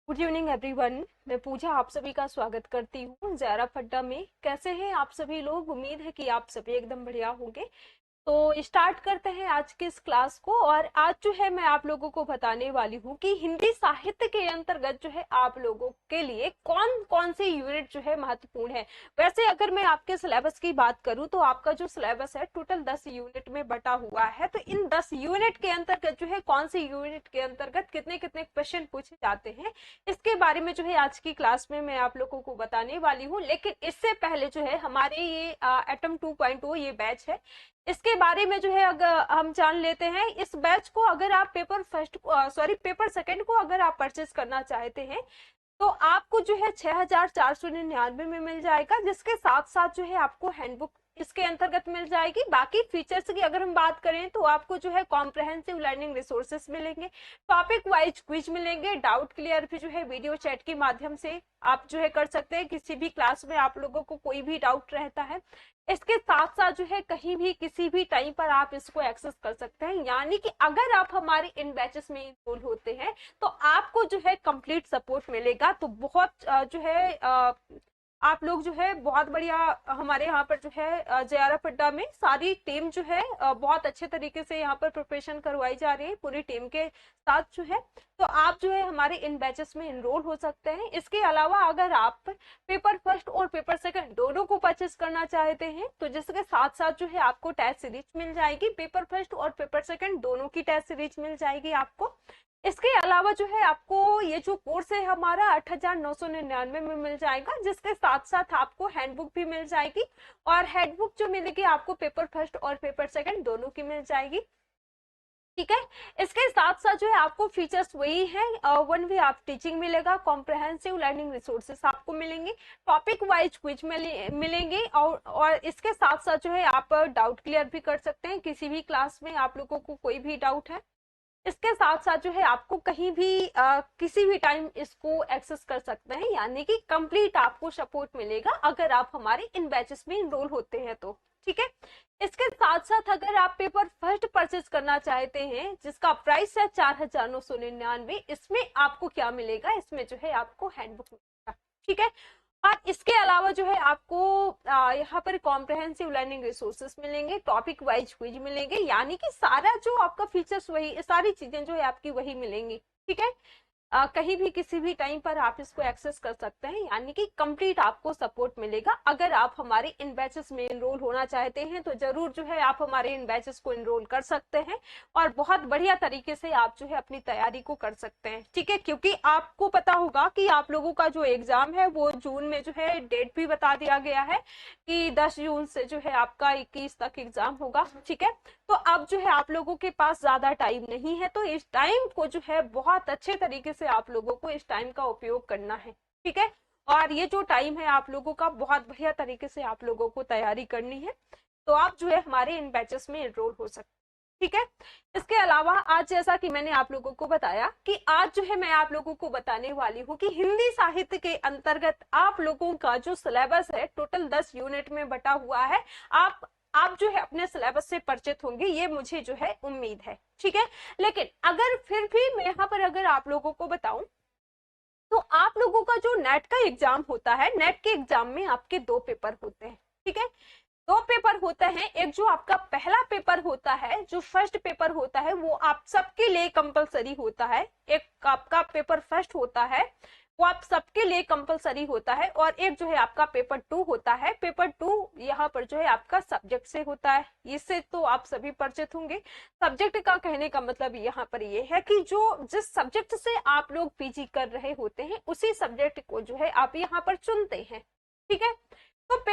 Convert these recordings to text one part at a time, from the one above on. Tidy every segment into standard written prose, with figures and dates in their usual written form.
Good evening everyone. मैं पूजा आप सभी का स्वागत करती हूँ ज़ारा अड्डा में। कैसे हैं आप सभी लोग? उम्मीद है कि आप सभी एकदम बढ़िया होंगे। तो स्टार्ट करते हैं आज की इस क्लास को। और आज जो है मैं आप लोगों को बताने वाली हूँ कि हिंदी साहित्य के अंतर्गत जो है आप लोगों के लिए कौन कौन से यूनिट जो है महत्वपूर्ण है। वैसे अगर मैं आपके सिलेबस की बात करूँ तो आपका जो सिलेबस है टोटल 10 यूनिट में बटा हुआ है। तो इन 10 यूनिट के अंतर्गत जो है कौन से यूनिट के अंतर्गत कितने कितने क्वेश्चन पूछे जाते हैं, इसके बारे में जो है आज की क्लास में मैं आप लोगों को बताने वाली हूँ। लेकिन इससे पहले जो है हमारे ये एटम 2.0 ये बैच है, इसके बारे में जो है अगर हम जान लेते हैं। इस बैच को अगर आप पेपर सेकंड को अगर आप परचेज करना चाहते हैं तो आपको जो है 6,499 में मिल जाएगा, जिसके साथ साथ जो है आपको हैंडबुक इसके अंतर्गत मिल जाएगी। बाकी फीचर्स की अगर हम बात करें तो आपको जो है कॉम्प्रहेंसिव लर्निंग रिसोर्सेस मिलेंगे, टॉपिक वाइज क्विज मिलेंगे, डाउट क्लियर भी जो है वीडियो चैट के माध्यम से आप जो है कर सकते हैं। किसी भी क्लास में आप लोगों को कोई भी डाउट रहता है, इसके साथ साथ जो है कहीं भी किसी भी टाइम पर आप इसको एक्सेस कर सकते हैं। यानी कि अगर आप हमारे इन बैचेस में इनरोल होते हैं तो आपको जो है कंप्लीट सपोर्ट मिलेगा। तो बहुत जो है आप लोग जो है बहुत बढ़िया हमारे यहाँ पर जो है जेआरएफ अड्डा में सारी टीम जो है बहुत अच्छे तरीके से यहाँ पर प्रिपरेशन करवाई जा रही है पूरी टीम के साथ जो है। तो आप जो है हमारे इन बैचेस में इनरोल हो सकते हैं। इसके अलावा अगर आप पेपर फर्स्ट और पेपर सेकंड दोनों को परचेस करना चाहते हैं तो जिसके साथ साथ जो है आपको टेस्ट सीरीज मिल जाएगी। पेपर फर्स्ट और पेपर सेकंड दोनों की टेस्ट सीरीज मिल जाएगी आपको। इसके अलावा जो है आपको ये जो कोर्स है हमारा 8,999 में मिल जाएगा, जिसके साथ साथ आपको हैंडबुक भी मिल जाएगी। और हैंडबुक जो मिलेगी आपको पेपर फर्स्ट और पेपर सेकंड दोनों की मिल जाएगी। ठीक है। इसके साथ साथ जो है आपको फीचर्स वही है, वन वे आप टीचिंग मिलेगा, कॉम्प्रहेंसिव लर्निंग रिसोर्सेस आपको मिलेंगे, टॉपिक वाइज क्विज मिलेंगे। और इसके साथ साथ जो है आप डाउट क्लियर भी कर सकते हैं किसी भी क्लास में आप लोगों को कोई भी डाउट है। इसके साथ साथ जो है आपको कहीं भी किसी भी टाइम इसको एक्सेस कर सकते हैं। यानी कि कंप्लीट आपको सपोर्ट मिलेगा अगर आप हमारे इन बैचेस में इनरोल होते हैं तो। ठीक है। इसके साथ साथ अगर आप पेपर फर्स्ट परचेज करना चाहते हैं जिसका प्राइस है 4,999, इसमें आपको क्या मिलेगा? इसमें जो है आपको हैंडबुक मिलेगा। ठीक है। और इसके अलावा जो है आपको यहाँ पर कॉम्प्रहेंसिव लर्निंग रिसोर्सेस मिलेंगे, टॉपिक वाइज क्विज मिलेंगे। यानी कि सारा जो आपका फीचर्स वही, सारी चीजें जो है आपकी वही मिलेंगी। ठीक है। कहीं भी किसी भी टाइम पर आप इसको एक्सेस कर सकते हैं। यानी कि कंप्लीट आपको सपोर्ट मिलेगा। अगर आप हमारे इन बैचेस में इनरोल होना चाहते हैं तो जरूर जो है आप हमारे इन बैचेस को इनरोल कर सकते हैं और बहुत बढ़िया तरीके से आप जो है अपनी तैयारी को कर सकते हैं। ठीक है। क्योंकि आपको पता होगा कि आप लोगों का जो एग्जाम है वो जून में जो है डेट भी बता दिया गया है कि 10 जून से जो है आपका 21 तक एग्जाम होगा। ठीक है। तो अब जो है आप लोगों के पास ज्यादा टाइम नहीं है, तो इस टाइम को जो है बहुत अच्छे तरीके से आप लोगों को इस टाइम का उपयोग करना है। ठीक है। और ये जो टाइम है आप लोगों का बहुत बढ़िया तरीके से आप लोगों को तैयारी करनी है। तो आप जो है हमारे इन बैचेस में एनरोल हो सकते हैं। ठीक है। इसके अलावा आज जैसा कि मैंने आप लोगों को बताया कि आज जो है मैं आप लोगों को बताने वाली हूँ कि हिंदी साहित्य के अंतर्गत आप लोगों का जो सिलेबस है टोटल 10 यूनिट में बटा हुआ है। आप जो है अपने सिलेबस से परिचित होंगे, ये मुझे जो है उम्मीद है। ठीक है। लेकिन अगर फिर भी मैं यहाँ पर अगर आप लोगों को बताऊं तो आप लोगों का जो नेट का एग्जाम होता है, नेट के एग्जाम में आपके दो पेपर होते हैं। ठीक है। दो पेपर होते हैं। एक जो आपका पहला पेपर होता है, जो फर्स्ट पेपर होता है, वो आप सबके लिए कंपलसरी होता है। एक आपका पेपर फर्स्ट होता है, वो आप सबके लिए कंपलसरी होता है। और एक जो है आपका पेपर टू होता है। पेपर टू यहाँ पर जो है आपका सब्जेक्ट से होता है। इससे तो आप सभी परिचित होंगे। सब्जेक्ट का कहने का मतलब यहाँ पर ये है कि जो जिस सब्जेक्ट से आप लोग पीजी कर रहे होते हैं उसी सब्जेक्ट को जो है आप यहाँ पर चुनते हैं। ठीक है। तो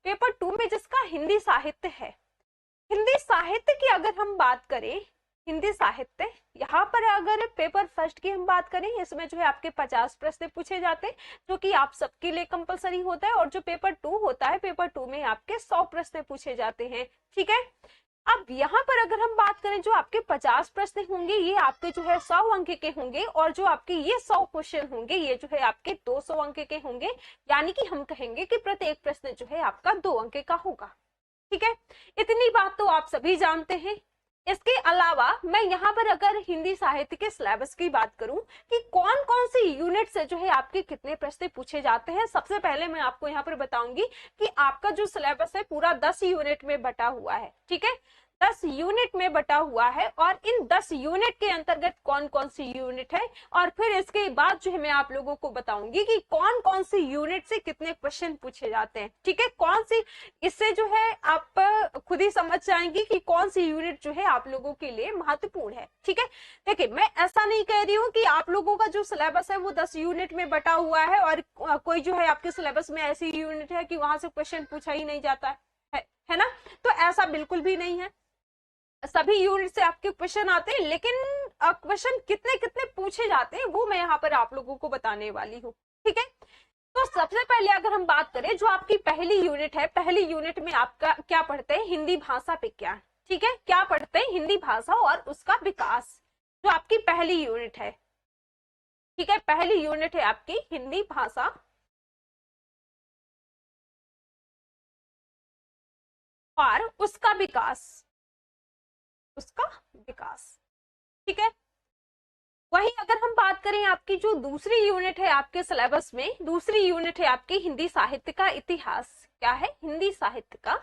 पेपर टू में जिसका हिंदी साहित्य है, हिंदी साहित्य की अगर हम बात करें, हिंदी साहित्य यहाँ पर अगर पेपर फर्स्ट की हम बात करें, इसमें जो है आपके 50 प्रश्न पूछे जाते हैं जो कि आप सबके लिए कंपलसरी होता है। और जो पेपर टू होता है, पेपर टू में आपके 100 प्रश्न पूछे जाते हैं। ठीक है। अब यहाँ पर अगर हम बात करें, जो आपके 50 प्रश्न होंगे ये आपके जो है 100 अंक के होंगे, और जो आपके ये 100 क्वेश्चन होंगे ये जो है आपके 200 अंक के होंगे। यानी कि हम कहेंगे कि प्रत्येक प्रश्न जो है आपका 2 अंक का होगा। ठीक है। इतनी बात तो आप सभी जानते हैं। इसके अलावा मैं यहाँ पर अगर हिंदी साहित्य के सिलेबस की बात करूं कि कौन कौन सी यूनिट से जो है आपके कितने प्रश्न पूछे जाते हैं, सबसे पहले मैं आपको यहाँ पर बताऊंगी कि आपका जो सिलेबस है पूरा 10 यूनिट में बटा हुआ है। ठीक है, 10 यूनिट में बटा हुआ है और इन 10 यूनिट के अंतर्गत कौन कौन सी यूनिट है, और फिर इसके बाद जो है मैं आप लोगों को बताऊंगी कि कौन कौन सी यूनिट से कितने क्वेश्चन पूछे जाते हैं। ठीक है, कौन सी, इससे जो है आप खुद ही समझ जाएंगे कि कौन सी यूनिट जो है आप लोगों के लिए महत्वपूर्ण है। ठीक है, देखिए मैं ऐसा नहीं कह रही हूँ कि आप लोगों का जो सिलेबस है वो 10 यूनिट में बटा हुआ है और कोई जो है आपके सिलेबस में ऐसी यूनिट है कि वहां से क्वेश्चन पूछा ही नहीं जाता है ना, तो ऐसा बिल्कुल भी नहीं है। सभी यूनिट से आपके क्वेश्चन आते हैं, लेकिन क्वेश्चन कितने कितने पूछे जाते हैं वो मैं यहाँ पर आप लोगों को बताने वाली हूँ। ठीक है, तो सबसे पहले अगर हम बात करें जो आपकी पहली यूनिट है, पहली यूनिट में आपका क्या पढ़ते हैं, हिंदी भाषा विज्ञान। ठीक है, क्या पढ़ते हैं, हिंदी भाषा और उसका विकास, जो आपकी पहली यूनिट है। ठीक है, पहली यूनिट है आपकी हिंदी भाषा और उसका विकास, उसका विकास। ठीक है, वहीं अगर हम बात करें आपकी जो दूसरी यूनिट है आपके सिलेबस में, दूसरी यूनिट है आपकी हिंदी साहित्य का इतिहास। क्या है, हिंदी साहित्य का,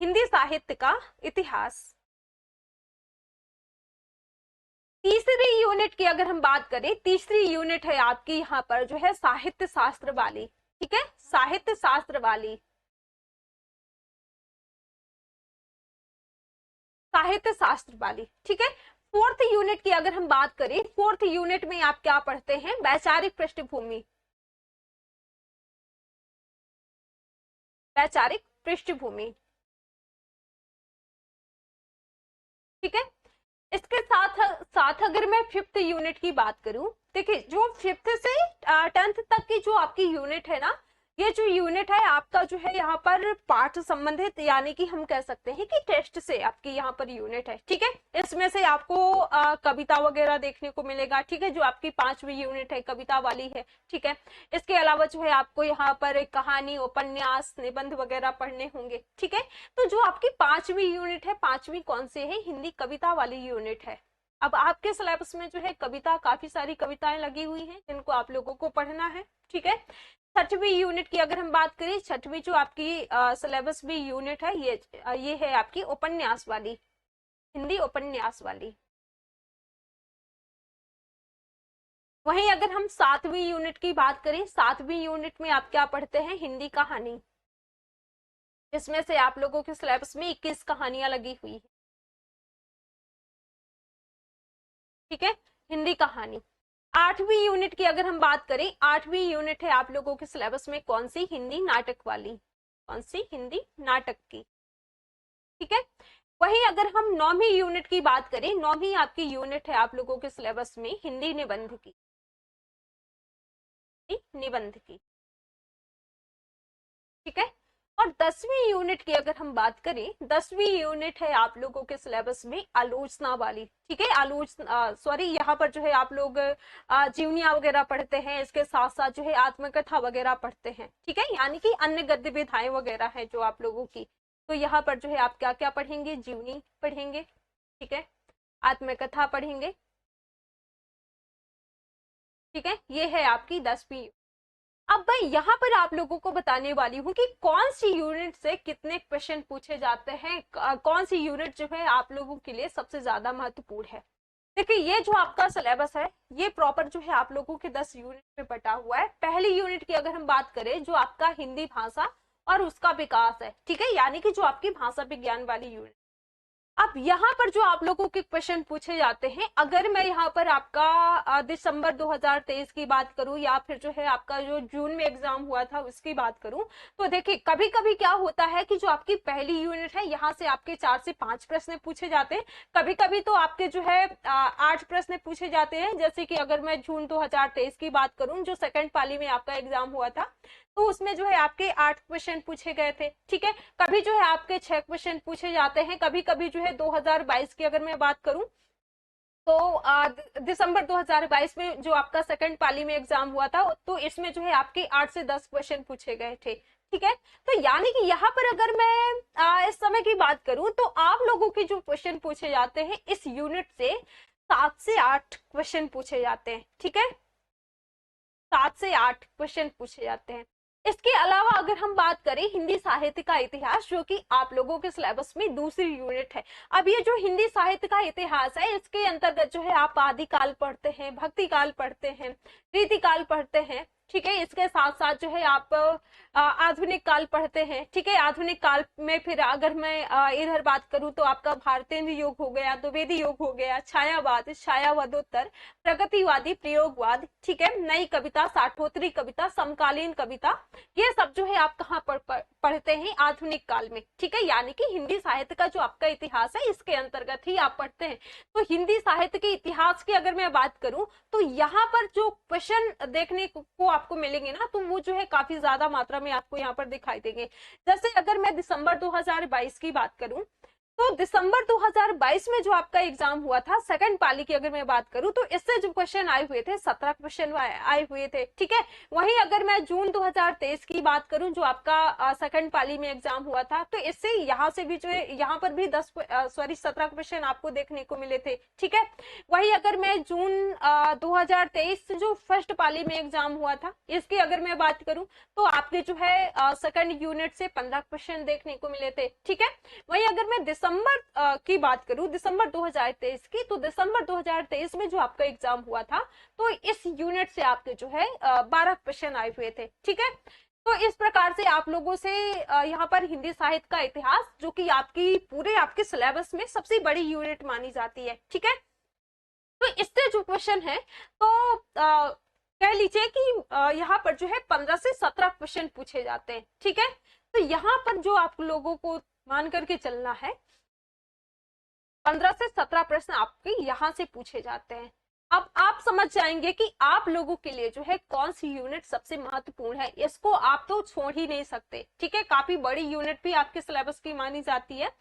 हिंदी साहित्य का इतिहास। तीसरी यूनिट की अगर हम बात करें, तीसरी यूनिट है आपकी यहाँ पर जो है साहित्य शास्त्र वाली। ठीक है, साहित्य शास्त्र वाली, साहित्य शास्त्र वाली। ठीक है, फोर्थ यूनिट की अगर हम बात करें, फोर्थ यूनिट में आप क्या पढ़ते हैं, वैचारिक पृष्ठभूमि, वैचारिक पृष्ठभूमि। ठीक है, इसके साथ साथ अगर मैं फिफ्थ यूनिट की बात करूं, देखिए जो फिफ्थ से 10th तक की जो आपकी यूनिट है ना, ये जो यूनिट है आपका जो है यहाँ पर पाठ संबंधित, यानी कि हम कह सकते हैं कि टेस्ट से आपकी यहाँ पर यूनिट है। ठीक है, इसमें से आपको कविता वगैरह देखने को मिलेगा। ठीक है, जो आपकी 5वीं यूनिट है कविता वाली है। ठीक है, इसके अलावा जो है आपको यहाँ पर कहानी, उपन्यास, निबंध वगैरह पढ़ने होंगे। ठीक है, तो जो आपकी 5वीं यूनिट है, 5वीं कौन सी है, हिंदी कविता वाली यूनिट है। अब आपके सिलेबस में जो है कविता, काफी सारी कविताएं लगी हुई हैं जिनको आप लोगों को पढ़ना है। ठीक है, 6वीं यूनिट की अगर हम बात करें, 6वीं जो आपकी सिलेबस भी यूनिट है, ये है आपकी उपन्यास वाली, हिंदी उपन्यास वाली। वहीं अगर हम 7वीं यूनिट की बात करें, 7वीं यूनिट में आप क्या पढ़ते हैं, हिंदी कहानी, जिसमें से आप लोगों के सिलेबस में 21 कहानियां लगी हुई है। ठीक है, हिंदी कहानी। 8वीं यूनिट की अगर हम बात करें, 8वीं यूनिट है आप लोगों के सिलेबस में कौन सी, हिंदी नाटक वाली, कौन सी, हिंदी नाटक की। ठीक है, वहीं अगर हम 9वीं यूनिट की बात करें, 9वीं आपकी यूनिट है आप लोगों के सिलेबस में हिंदी निबंध की, निबंध की। ठीक है, और 10वीं यूनिट की अगर हम बात करें, 10वीं यूनिट है आप लोगों के सिलेबस में आलोचना वाली। ठीक है, आलोचना, सॉरी, यहाँ पर जो है आप लोग जीवनियां वगैरह पढ़ते हैं, इसके साथ साथ जो है आत्मकथा वगैरह पढ़ते हैं। ठीक है, यानी कि अन्य गद्य विधाएं वगैरह है जो आप लोगों की, तो यहाँ पर जो है आप क्या क्या पढ़ेंगे, जीवनी पढ़ेंगे। ठीक है, आत्मकथा पढ़ेंगे। ठीक है, ये है आपकी 10वीं। अब मैं यहाँ पर आप लोगों को बताने वाली हूँ कि कौन सी यूनिट से कितने क्वेश्चन पूछे जाते हैं, कौन सी यूनिट जो है आप लोगों के लिए सबसे ज्यादा महत्वपूर्ण है। देखिए ये जो आपका सिलेबस है, ये प्रॉपर जो है आप लोगों के 10 यूनिट में बटा हुआ है। पहली यूनिट की अगर हम बात करें, जो आपका हिंदी भाषा और उसका विकास है। ठीक है, यानी कि जो आपकी भाषा विज्ञान वाली यूनिट। अब यहाँ पर जो आप लोगों के क्वेश्चन पूछे जाते हैं, अगर मैं यहाँ पर आपका दिसंबर 2023 की बात करूं, या फिर जो है आपका जो जून में एग्जाम हुआ था उसकी बात करूं, तो देखिए कभी कभी क्या होता है कि जो आपकी पहली यूनिट है, यहाँ से आपके 4 से 5 प्रश्न पूछे जाते हैं। कभी कभी तो आपके जो है 8 प्रश्न पूछे जाते हैं। जैसे कि अगर मैं जून 2023 की बात करूं, जो सेकंड पाली में आपका एग्जाम हुआ था, तो उसमें जो है आपके 8 क्वेश्चन पूछे गए थे। ठीक है, कभी जो है आपके 6 क्वेश्चन पूछे जाते हैं। कभी कभी जो है 2022 की अगर मैं बात करूं, तो दिसंबर 2022 में जो आपका सेकंड पाली में एग्जाम हुआ था, तो इसमें जो है आपके 8 से 10 क्वेश्चन पूछे गए थे। ठीक है। तो यानी कि यहाँ पर अगर मैं इस समय की बात करूं तो आप लोगों के जो क्वेश्चन पूछे जाते हैं इस यूनिट से 7 से 8 क्वेश्चन पूछे जाते हैं। ठीक है, 7 से 8 क्वेश्चन पूछे जाते हैं। इसके अलावा अगर हम बात करें हिंदी साहित्य का इतिहास, जो कि आप लोगों के सिलेबस में दूसरी यूनिट है। अब ये जो हिंदी साहित्य का इतिहास है इसके अंतर्गत जो है आप आदिकाल पढ़ते हैं, भक्ति काल पढ़ते हैं, रीतिकाल पढ़ते हैं। ठीक है, इसके साथ साथ जो है आप आधुनिक काल पढ़ते हैं। ठीक है, आधुनिक काल में फिर अगर मैं इधर बात करूं तो आपका भारतेंद्र युग हो गया, द्विवेदी युग हो गया, छायावाद, छायावादोत्तर, प्रगतिवादी, प्रयोगवाद। ठीक है, नई कविता, साठोत्तरी कविता, समकालीन कविता, ये सब जो है आप कहाँ पढ़ते हैं? आधुनिक काल में। ठीक है, यानी कि हिंदी साहित्य का जो आपका इतिहास है इसके अंतर्गत ही आप पढ़ते हैं। तो हिंदी साहित्य के इतिहास की अगर मैं बात करूं तो यहाँ पर जो क्वेश्चन देखने को आपको मिलेंगे ना, तो वो जो है काफी ज्यादा मात्रा में आपको यहाँ पर दिखाई देंगे। जैसे अगर मैं दिसंबर 2022 की बात करूं तो दिसंबर 2022 में जो आपका एग्जाम हुआ था सेकंड पाली की अगर मैं बात करूं तो इससे जो क्वेश्चन आए हुए थे 17 क्वेश्चन आए हुए थे। ठीक है, वहीं अगर मैं जून 2023 की बात करूं जो आपका सेकंड पाली में एग्जाम हुआ था तो इससे यहाँ से भी जो है यहाँ पर भी 17 क्वेश्चन आपको देखने को मिले थे। ठीक है, वही अगर मैं जून 2023 जो फर्स्ट पाली में एग्जाम हुआ था इसकी अगर मैं बात करूं तो आपके जो है सेकंड यूनिट से 15 क्वेश्चन देखने को मिले थे। ठीक है, वही अगर मैं दिसंबर की बात करूं, दिसंबर 2023 की, तो दिसंबर 2023 में जो आपका एग्जाम हुआ था तो इस यूनिट से आपके जो है 12 क्वेश्चन आए हुए थे। ठीक है, तो इस प्रकार से आप लोगों से यहाँ पर हिंदी साहित्य का इतिहास, जो कि आपकी पूरे आपके सिलेबस में सबसे बड़ी यूनिट मानी जाती है। ठीक है, तो इससे जो क्वेश्चन है तो कह लीजिए कि यहाँ पर जो है 15 से 17 क्वेश्चन पूछे जाते हैं। ठीक है, तो यहाँ पर जो आप लोगों को मान करके चलना है 15 से 17 प्रश्न आपके यहाँ से पूछे जाते हैं। अब आप समझ जाएंगे कि आप लोगों के लिए जो है कौन सी यूनिट सबसे महत्वपूर्ण है, इसको आप तो छोड़ ही नहीं सकते। ठीक है, काफी बड़ी यूनिट भी आपके सिलेबस की मानी जाती है।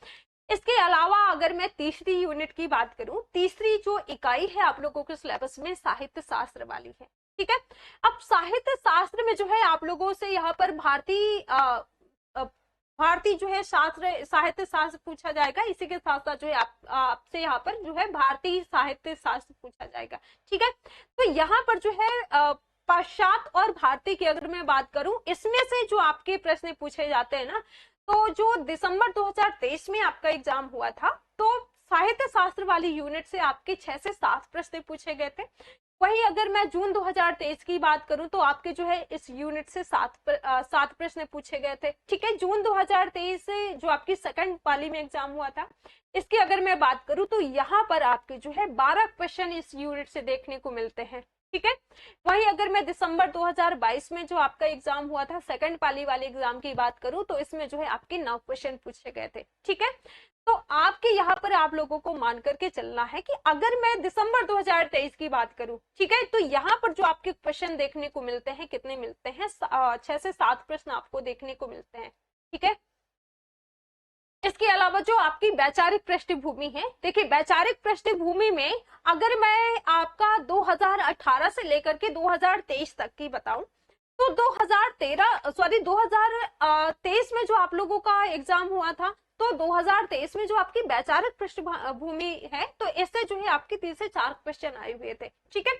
इसके अलावा अगर मैं तीसरी यूनिट की बात करूं, तीसरी जो इकाई है आप लोगों के सिलेबस में साहित्य शास्त्र वाली है। ठीक है, अब साहित्य शास्त्र में जो है आप लोगों से यहाँ पर भारतीय जो है शास्त्र साहित्य शास्त्र पूछा जाएगा। इसी के साथ साथ जो है आपसे यहाँ पर जो है भारतीय साहित्य शास्त्र पूछा जाएगा। ठीक है, तो यहाँ पर जो है पाश्चात्य और भारतीय की अगर मैं बात करूं इसमें से जो आपके प्रश्न पूछे जाते हैं ना, तो जो दिसंबर 2023 में आपका एग्जाम हुआ था तो साहित्य शास्त्र वाली यूनिट से आपके 6 से 7 प्रश्न पूछे गए थे। वही अगर मैं जून 2023 की बात करूं तो आपके जो है इस यूनिट से 7 प्रश्न पूछे गए थे। ठीक है, जून 2023 से जो आपकी सेकंड पाली में एग्जाम हुआ था इसकी अगर मैं बात करूं तो यहाँ पर आपके जो है 12 क्वेश्चन इस यूनिट से देखने को मिलते हैं। ठीक है, वही अगर मैं दिसंबर 2022 में जो आपका एग्जाम हुआ था सेकंड पाली वाले एग्जाम की बात करूं तो इसमें जो है आपके 9 क्वेश्चन पूछे गए थे। ठीक है, तो आपके यहाँ पर आप लोगों को मान करके चलना है कि अगर मैं दिसंबर 2023 की बात करूं, ठीक है, तो यहाँ पर जो आपके क्वेश्चन देखने को मिलते हैं कितने मिलते हैं? 6 से 7 प्रश्न आपको देखने को मिलते हैं। ठीक है, इसके अलावा जो आपकी वैचारिक पृष्ठभूमि है, देखिए वैचारिक पृष्ठभूमि में अगर मैं आपका 2018 से लेकर के 2023 तक की बताऊं तो 2023 में जो आप लोगों का एग्जाम हुआ था तो 2023 में जो आपकी वैचारिक पृष्ठभूमि है तो इससे जो है आपके 3 से 4 क्वेश्चन आए हुए थे। ठीक है,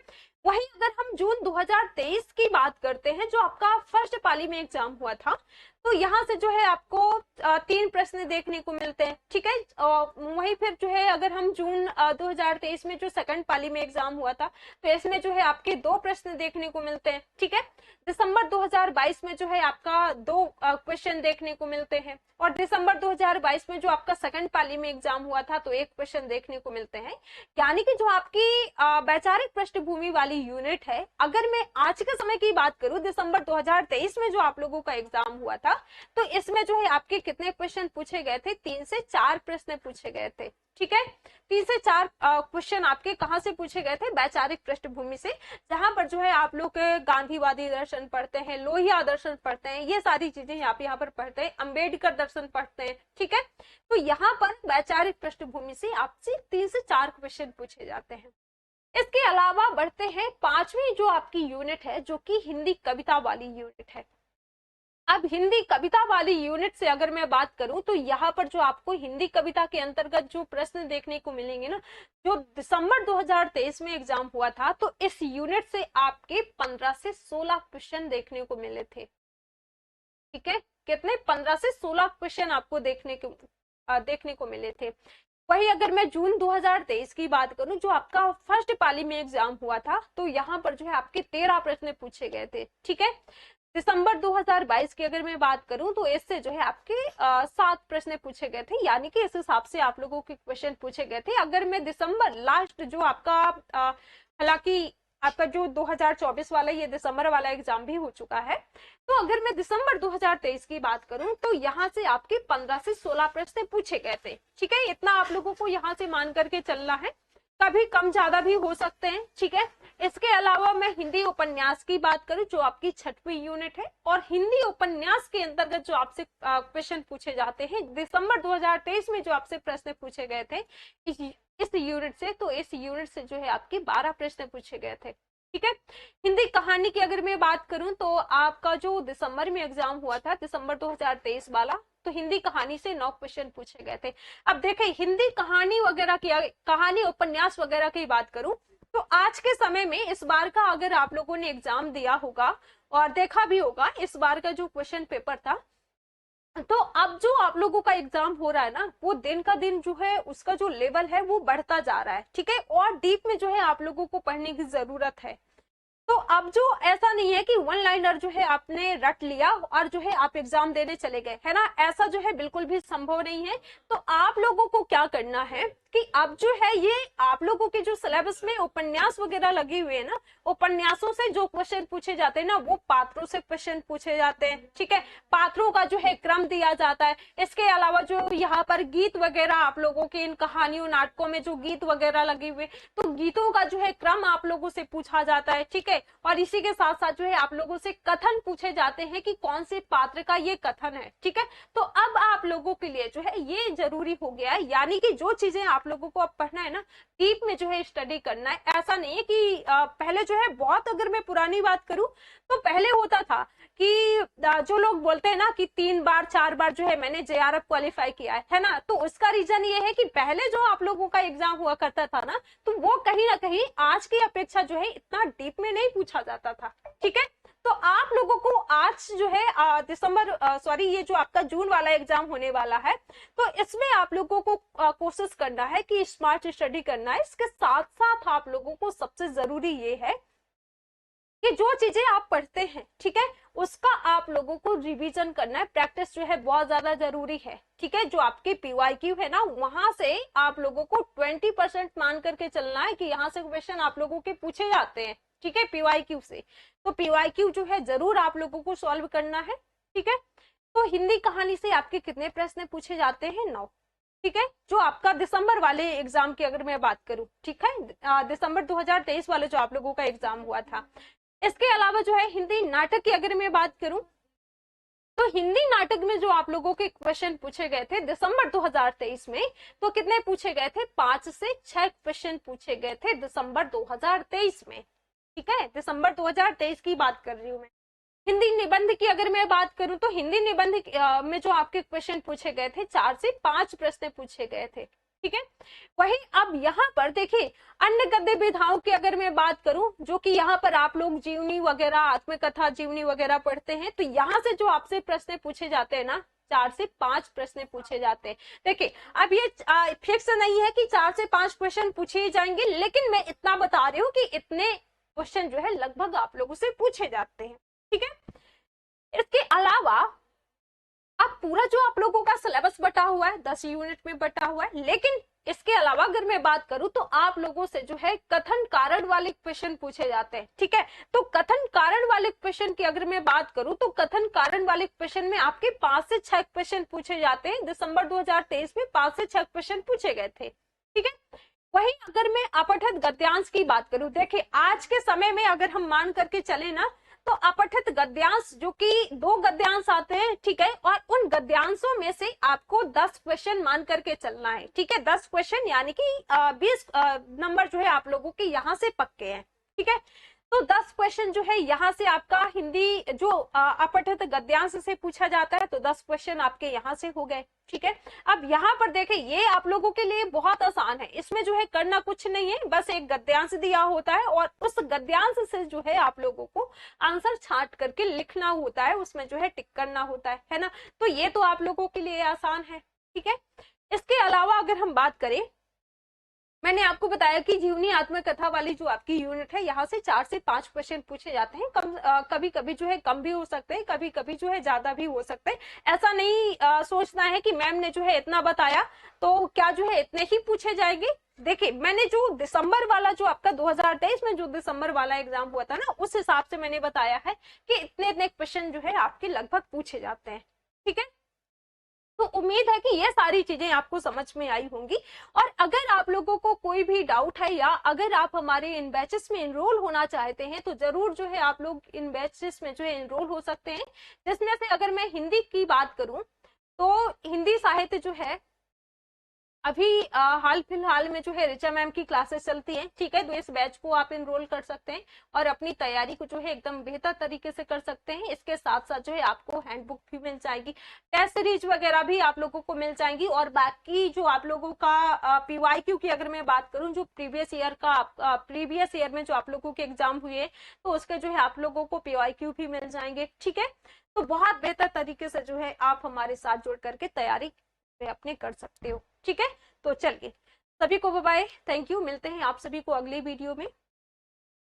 वही अगर हम जून 2023 की बात करते हैं जो आपका फर्स्ट पाली में एग्जाम हुआ था तो यहाँ से जो है आपको 3 प्रश्न देखने को मिलते हैं। ठीक है, वहीं फिर जो है अगर हम जून 2023 में जो सेकंड पाली में एग्जाम हुआ था तो इसमें जो है आपके 2 प्रश्न देखने को मिलते हैं। ठीक है, दिसंबर 2022 में जो है आपका 2 क्वेश्चन देखने को मिलते हैं और दिसंबर 2022 में जो आपका सेकंड पाली में एग्जाम हुआ था तो 1 क्वेश्चन देखने को मिलते हैं। यानी कि जो आपकी वैचारिक पृष्ठभूमि वाली यूनिट है, अगर मैं आज के समय की बात करूं दिसंबर 2023 में जो आप लोगों का एग्जाम हुआ था तो इसमें जो है आपके कितने क्वेश्चन पूछे गए थे? 3 से 4 प्रश्न पूछे गए थे। ठीक है, 3 से 4 क्वेश्चन आपके कहां से पूछे गए थे? वैचारिक पृष्ठभूमि से, जहां पर जो है आप लोग गांधीवादी दर्शन पढ़ते हैं, लोहिया दर्शन पढ़ते हैं, ये सारी चीजें आप यहाँ पर पढ़ते हैं, अंबेडकर दर्शन पढ़ते हैं। ठीक है, तो यहाँ पर वैचारिक पृष्ठभूमि से आपसे 3 से 4 क्वेश्चन पूछे जाते हैं। इसके अलावा बढ़ते हैं 5वीं जो आपकी यूनिट है जो कि हिंदी कविता वाली यूनिट है। अब हिंदी कविता वाली यूनिट से अगर मैं बात करूं तो यहाँ पर जो आपको हिंदी कविता के अंतर्गत जो प्रश्न देखने को मिलेंगे ना, जो दिसंबर 2023 में एग्जाम हुआ था, तो इस यूनिट से आपके 15 से 16 क्वेश्चन देखने को मिले थे। ठीक है, कितने? 15 से 16 क्वेश्चन आपको देखने को मिले थे। वही अगर मैं जून 2023 की बात करूं, जो आपका फर्स्ट पाली में एग्जाम हुआ था, तो यहाँ पर जो है आपके 13 प्रश्न पूछे गए थे। ठीक है, दिसंबर 2022 की अगर मैं बात करूं तो इससे जो है आपके 7 प्रश्न पूछे गए थे, यानी कि इस हिसाब से आप लोगों के क्वेश्चन पूछे गए थे। अगर मैं दिसंबर लास्ट जो आपका हालांकि आपका जो 2024 वाला, ये दिसंबर वाला एग्जाम भी हो चुका है, तो अगर मैं दिसंबर 2023 की बात करूं तो यहाँ से आपके 15 से 16 प्रश्न पूछे गए थे। ठीक है, इतना आप लोगों को यहाँ से मान करके चलना है, कभी कम ज्यादा भी हो सकते हैं। ठीक है, इसके अलावा मैं हिंदी उपन्यास की बात करूं, जो आपकी 6वीं यूनिट है, और हिंदी उपन्यास के अंतर्गत जो आपसे क्वेश्चन पूछे जाते हैं दिसंबर 2023 में जो आपसे प्रश्न पूछे गए थे इस यूनिट से, तो इस यूनिट से जो है आपके 12 प्रश्न पूछे गए थे। ठीक है, हिंदी कहानी की अगर मैं बात करूं तो आपका जो दिसंबर में एग्जाम हुआ था, दिसंबर 2023 वाला, तो हिंदी कहानी से 9 क्वेश्चन पूछे गए थे। अब देखें, हिंदी कहानी वगैरह की, कहानी उपन्यास वगैरह की बात करूं तो आज के समय में इस बार का अगर आप लोगों ने एग्जाम दिया होगा और देखा भी होगा इस बार का जो क्वेश्चन पेपर था, तो अब जो आप लोगों का एग्जाम हो रहा है ना, वो दिन का दिन जो है उसका जो लेवल है वो बढ़ता जा रहा है। ठीक है, और डीप में जो है आप लोगों को पढ़ने की जरूरत है। तो अब जो ऐसा नहीं है कि वन लाइनर जो है आपने रट लिया और जो है आप एग्जाम देने चले गए, है ना, ऐसा जो है बिल्कुल भी संभव नहीं है। तो आप लोगों को क्या करना है कि अब जो है ये आप लोगों के जो सिलेबस में उपन्यास वगैरह लगे हुए हैं ना, उपन्यासों से जो क्वेश्चन पूछे जाते हैं ना, वो पात्रों से क्वेश्चन पूछे जाते हैं। ठीक है, पात्रों का जो है क्रम दिया जाता है। इसके अलावा जो यहाँ पर गीत वगैरह आप लोगों के इन कहानियों नाटकों में जो गीत वगैरह लगे हुए, तो गीतों का जो है क्रम आप लोगों से पूछा जाता है। ठीक है, और इसी के साथ साथ जो है आप लोगों से कथन पूछे जाते हैं कि कौन से पात्र का ये कथन है। ठीक है, तो अब आप लोगों के लिए जो है ये जरूरी हो गया है, यानी कि जो चीजें आप लोगों को अब पढ़ना है ना, डीप में जो है स्टडी करना है। ऐसा नहीं है कि पहले जो है बहुत, अगर मैं पुरानी बात करूं तो पहले होता था कि जो लोग बोलते हैं ना कि 3 बार 4 बार जो है मैंने जेआरएफ क्वालिफाई किया है ना, तो उसका रीजन ये है कि पहले जो आप लोगों का एग्जाम हुआ करता था ना, तो वो कहीं ना कहीं आज की अपेक्षा जो है इतना डीप में नहीं पूछा जाता था। ठीक है, तो आप लोगों को आज जो है ये जो आपका जून वाला एग्जाम होने वाला है, तो इसमें आप लोगों को कोशिश करना है कि स्मार्ट स्टडी करना है। इसके साथ साथ आप लोगों को सबसे जरूरी ये है कि जो चीजें आप पढ़ते हैं, ठीक है, उसका आप लोगों को रिवीजन करना है। प्रैक्टिस जो है बहुत ज्यादा जरूरी है। ठीक है, जो आपके पीवाईक्यू है ना, वहां से आप लोगों को 20% मान करके चलना है कि यहाँ से क्वेश्चन आप लोगों के पूछे जाते हैं। ठीक है, पीवाईक्यू से, तो पीवाईक्यू जो है जरूर आप लोगों को सॉल्व करना है। ठीक है, तो हिंदी कहानी से आपके कितने प्रश्न पूछे जाते हैं? 9। ठीक है, जो आपका दिसंबर वाले एग्जाम की अगर मैं बात करूं, ठीक है, दिसंबर 2023 वाले जो आप लोगों का एग्जाम हुआ था। इसके अलावा जो है हिंदी नाटक की अगर मैं बात करूं तो हिंदी नाटक में जो आप लोगों के क्वेश्चन पूछे गए थे दिसंबर 2023 में, तो कितने पूछे गए थे? 5 से 6 क्वेश्चन पूछे गए थे दिसंबर 2023 में। ठीक है, दिसंबर 2023 की बात कर रही हूँ मैं। हिंदी निबंध की अगर मैं बात करूं तो हिंदी निबंध में जो आपके क्वेश्चन पूछे गए थे 4 से 5 प्रश्न पूछे गए थे। ठीक है, वही अब यहाँ पर देखिए अन्य गद्य विधाओं की अगर मैं बात करूं, जो कि यहाँ पर आप लोग जीवनी वगैरह, आत्मकथा जीवनी वगैरह पढ़ते हैं, तो यहाँ से जो आपसे प्रश्न पूछे जाते हैं ना, 4 से 5 प्रश्न पूछे जाते हैं। देखिए अब ये फिक्स नहीं है कि 4 से 5 क्वेश्चन पूछे जाएंगे, लेकिन मैं इतना बता रही हूँ कि इतने क्वेश्चन जो है लगभग आप लोगों से पूछे जाते हैं। ठीक है, इसके अलावा अब पूरा जो आप लोगों का सिलेबस बटा हुआ है 10 यूनिट में बटा हुआ है, लेकिन इसके अलावा अगर मैं बात करूं तो आप लोगों से जो है कथन कारण वाले क्वेश्चन पूछे जाते हैं। ठीक है, तो कथन कारण वाले क्वेश्चन की अगर मैं बात करूं तो कथन कारण वाले क्वेश्चन में आपके 5 से 6 क्वेश्चन पूछे जाते हैं। दिसंबर 2023 में 5 से 6 क्वेश्चन पूछे गए थे। ठीक है, वही अगर मैं अपठित गद्यांश की बात करूं, देखिए आज के समय में अगर हम मान करके चले ना, तो अपठित गद्यांश जो कि 2 गद्यांश आते हैं, ठीक है, और उन गद्यांशों में से आपको 10 क्वेश्चन मान करके चलना है। ठीक है, 10 क्वेश्चन यानी कि 20 नंबर जो है आप लोगों के यहाँ से पक्के हैं। ठीक है, तो 10 क्वेश्चन जो है यहाँ से आपका हिंदी जो अपठित गद्यांश से पूछा जाता है, तो 10 क्वेश्चन आपके यहाँ से हो गए। ठीक है, अब यहाँ पर देखें, ये आप लोगों के लिए बहुत आसान है, इसमें जो है करना कुछ नहीं है, बस एक गद्यांश दिया होता है और उस गद्यांश से जो है आप लोगों को आंसर छांट करके लिखना होता है, उसमें जो है टिक करना होता है ना। तो ये तो आप लोगों के लिए आसान है। ठीक है, इसके अलावा अगर हम बात करें, मैंने आपको बताया कि जीवनी आत्मकथा वाली जो आपकी यूनिट है, यहाँ से 4 से 5 क्वेश्चन पूछे जाते हैं। कभी कभी जो है कम भी हो सकते हैं, कभी कभी जो है ज्यादा भी हो सकते हैं। ऐसा नहीं सोचना है कि मैम ने जो है इतना बताया तो क्या जो है इतने ही पूछे जाएंगे। देखिए, मैंने जो दिसंबर वाला, जो आपका 2023 में जो दिसंबर वाला एग्जाम हुआ था ना, उस हिसाब से मैंने बताया है कि इतने इतने क्वेश्चन जो है आपके लगभग पूछे जाते हैं। ठीक है, तो उम्मीद है कि ये सारी चीजें आपको समझ में आई होंगी। और अगर आप लोगों को कोई भी डाउट है या अगर आप हमारे इन बैचेस में इनरोल होना चाहते हैं, तो जरूर जो है आप लोग इन बैचेस में जो है इनरोल हो सकते हैं। जिसमें से अगर मैं हिंदी की बात करूं, तो हिंदी साहित्य जो है अभी हाल फिलहाल में जो है ऋचा मैम की क्लासेस चलती हैं। ठीक है, तो इस बैच को आप इनरोल कर सकते हैं और अपनी तैयारी को जो है एकदम बेहतर तरीके से कर सकते हैं। इसके साथ साथ जो है आपको हैंडबुक भी मिल जाएगी, टेस्ट सीरीज वगैरह भी आप लोगों को मिल जाएंगी। और बाकी जो आप लोगों का पीवाईक्यू की अगर मैं बात करूं, जो प्रीवियस ईयर में जो आप लोगों के एग्जाम हुए, तो उसके जो है आप लोगों को पीवाईक्यू भी मिल जाएंगे। ठीक है, तो बहुत बेहतर तरीके से जो है आप हमारे साथ जुड़ करके तैयारी अपने कर सकते हो। ठीक है, तो चलिए, सभी को बाय बाय, थैंक यू। मिलते हैं आप सभी को अगली वीडियो में।